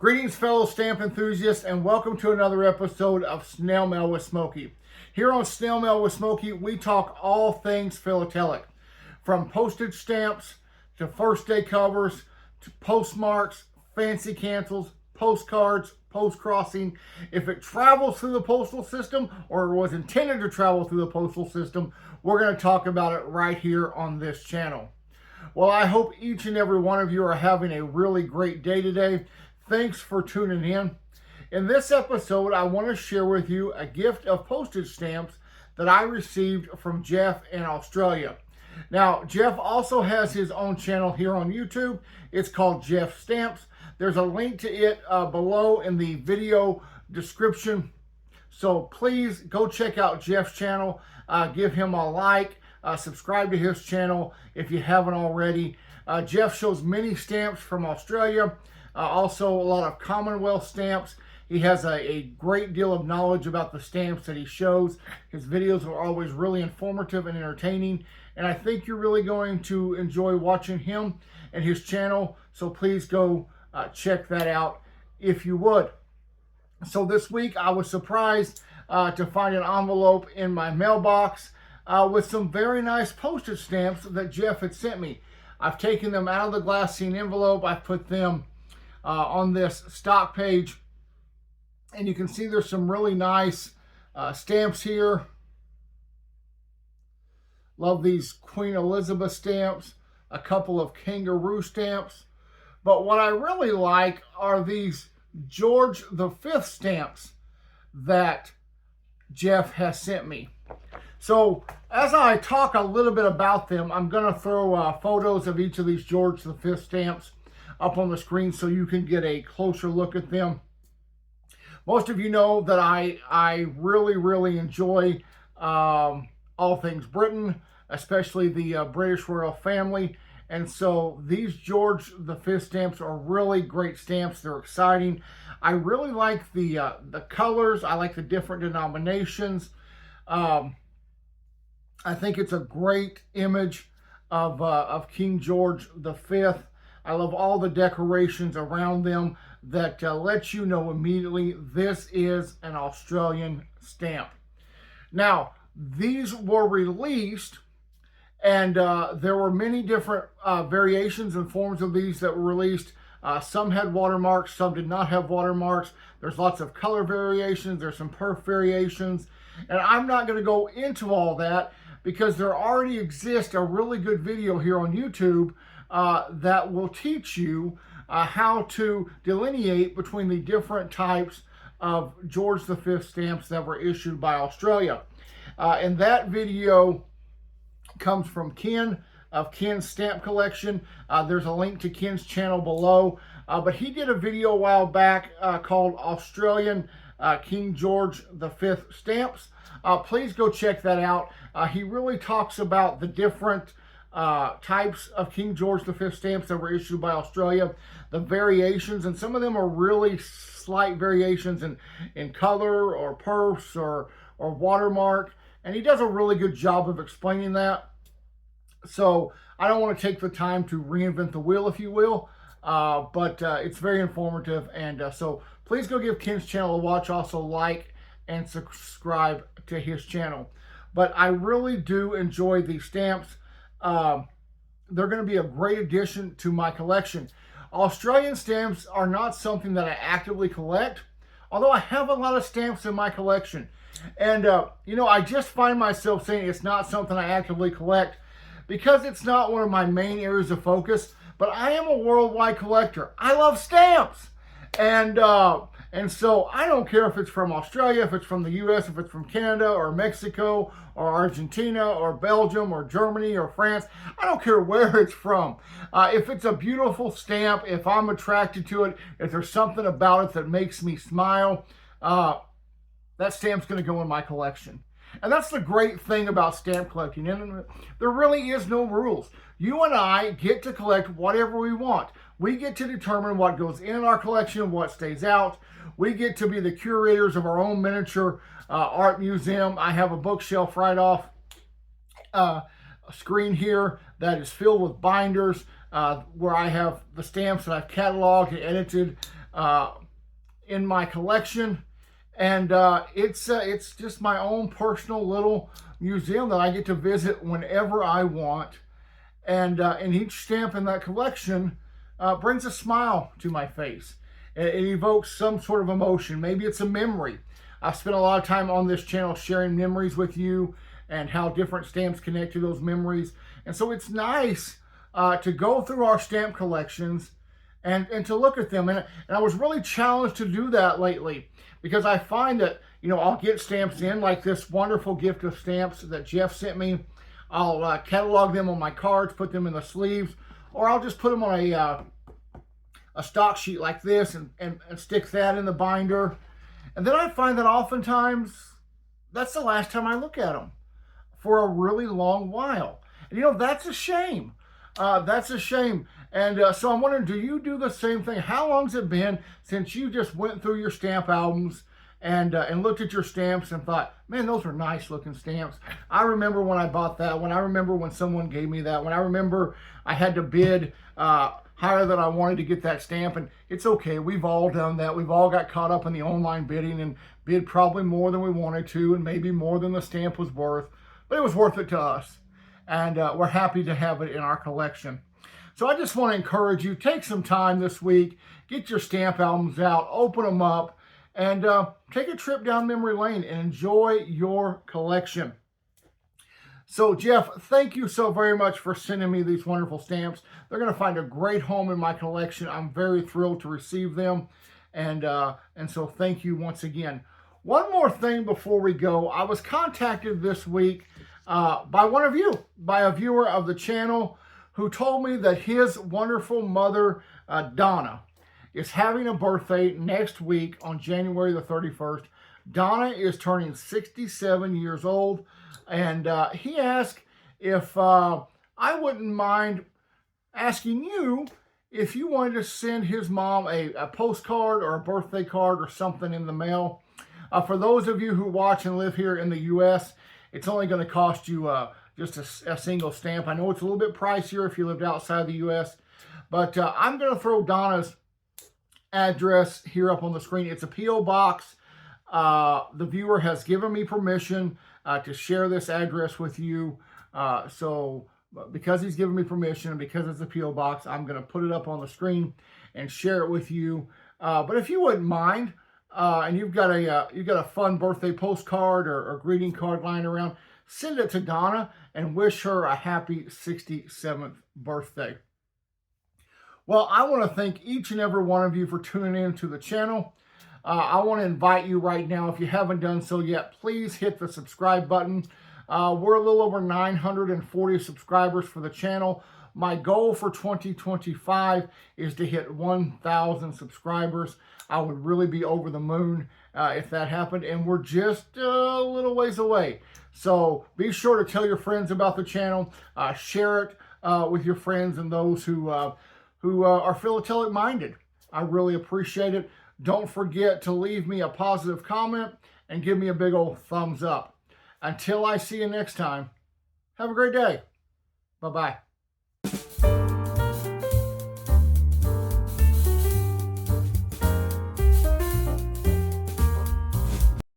Greetings, fellow stamp enthusiasts, and welcome to another episode of Snail Mail with Smokey. Here on Snail Mail with Smokey, we talk all things philatelic, from postage stamps to first day covers to postmarks, fancy cancels, postcards, postcrossing. If it travels through the postal system or was intended to travel through the postal system, we're going to talk about it right here on this channel. Well, I hope each and every one of you are having a really great day today. Thanks for tuning in. In this episode, I want to share with you a gift of postage stamps that I received from Jeff in Australia. Now, Jeff also has his own channel here on YouTube. It's called Jeff Stamps. There's a link to it below in the video description. So please go check out Jeff's channel. Give him a like. Subscribe to his channel if you haven't already. Jeff shows many stamps from Australia. Also a lot of Commonwealth stamps. He has a great deal of knowledge about the stamps that he shows. His videos are always really informative and entertaining. And I think you're really going to enjoy watching him and his channel. So please go check that out if you would. So this week I was surprised to find an envelope in my mailbox with some very nice postage stamps that Jeff had sent me. I've taken them out of the glassine envelope. I've put them on this stock page, and you can see there's some really nice stamps here. Love these Queen Elizabeth stamps, a couple of kangaroo stamps, but what I really like are these George V stamps that Jeff has sent me. So as I talk a little bit about them, I'm going to throw photos of each of these George V stamps up on the screen so you can get a closer look at them. Most of you know that I really enjoy all things Britain, especially the British royal family. And so these George V stamps are really great stamps. They're exciting. I really like the colors. I like the different denominations. I think it's a great image of King George V. I love all the decorations around them that let you know immediately this is an Australian stamp. Now, these were released, and there were many different variations and forms of these that were released. Some had watermarks, some did not have watermarks. There's lots of color variations, there's some perf variations, and I'm not going to go into all that because there already exists a really good video here on YouTube that will teach you how to delineate between the different types of George V stamps that were issued by Australia. And that video comes from Ken of Ken's Stamp Collection. There's a link to Ken's channel below. But he did a video a while back called Australian King George V stamps. Please go check that out. He really talks about the different types of King George V stamps that were issued by Australia, the variations, and some of them are really slight variations in color or perfs or watermark, and he does a really good job of explaining that. So I don't want to take the time to reinvent the wheel, if you will, but it's very informative, and so please go give Ken's channel a watch. Also like and subscribe to his channel. But I really do enjoy these stamps. They're going to be a great addition to my collection. Australian stamps are not something that I actively collect, although I have a lot of stamps in my collection. And, you know, I just find myself saying it's not something I actively collect because it's not one of my main areas of focus, but I am a worldwide collector. I love stamps. And so I don't care if it's from Australia, if it's from the US, if it's from Canada or Mexico or Argentina or Belgium or Germany or France. I don't care where it's from. If it's a beautiful stamp, if I'm attracted to it, if there's something about it that makes me smile, that stamp's going to go in my collection. And that's the great thing about stamp collecting. And there really is no rules. You and I get to collect whatever we want. We get to determine what goes in our collection, what stays out. We get to be the curators of our own miniature art museum. I have a bookshelf right off a screen here that is filled with binders where I have the stamps that I've cataloged and edited in my collection. And it's just my own personal little museum that I get to visit whenever I want. And each stamp in that collection brings a smile to my face. It evokes some sort of emotion. Maybe it's a memory. I've spent a lot of time on this channel sharing memories with you and how different stamps connect to those memories. And so it's nice to go through our stamp collections and to look at them. And I was really challenged to do that lately, because I find that, you know, I'll get stamps in, like this wonderful gift of stamps that Jeff sent me. I'll catalog them on my cards, put them in the sleeves, or I'll just put them on a stock sheet like this and stick that in the binder. And then I find that oftentimes that's the last time I look at them for a really long while. And you know, that's a shame. That's a shame. And so I'm wondering, do you do the same thing? How long's it been since you just went through your stamp albums and looked at your stamps and thought, man, those are nice looking stamps. I remember when I bought that one. I remember when someone gave me that one. I remember I had to bid higher than I wanted to get that stamp. And it's okay. We've all done that. We've all got caught up in the online bidding and bid probably more than we wanted to, and maybe more than the stamp was worth. But it was worth it to us. And we're happy to have it in our collection. So I just want to encourage you, take some time this week, get your stamp albums out, open them up, and take a trip down memory lane and enjoy your collection. So Jeff, thank you so very much for sending me these wonderful stamps. They're going to find a great home in my collection. I'm very thrilled to receive them. And so thank you once again. One more thing before we go. I was contacted this week by one of you, by a viewer of the channel, who told me that his wonderful mother, Donna, is having a birthday next week on January the 31st. Donna is turning 67 years old, and he asked if I wouldn't mind asking you if you wanted to send his mom a postcard or a birthday card or something in the mail. For those of you who watch and live here in the U.S., it's only going to cost you just a single stamp. I know it's a little bit pricier if you lived outside the U.S., but I'm going to throw Donna's address here up on the screen. It's a P.O. box. The viewer has given me permission to share this address with you. So because he's given me permission and because it's a P.O. box, I'm going to put it up on the screen and share it with you. But if you wouldn't mind, and you've got a fun birthday postcard or greeting card lying around, send it to Donna and wish her a happy 67th birthday. Well, I want to thank each and every one of you for tuning in to the channel. I want to invite you right now, if you haven't done so yet, please hit the subscribe button. We're a little over 940 subscribers for the channel. My goal for 2025 is to hit 1,000 subscribers. I would really be over the moon if that happened, and we're just a little ways away. So be sure to tell your friends about the channel. Share it with your friends and those who are philatelic minded. I really appreciate it. Don't forget to leave me a positive comment and give me a big old thumbs up. Until I see you next time, have a great day. Bye-bye.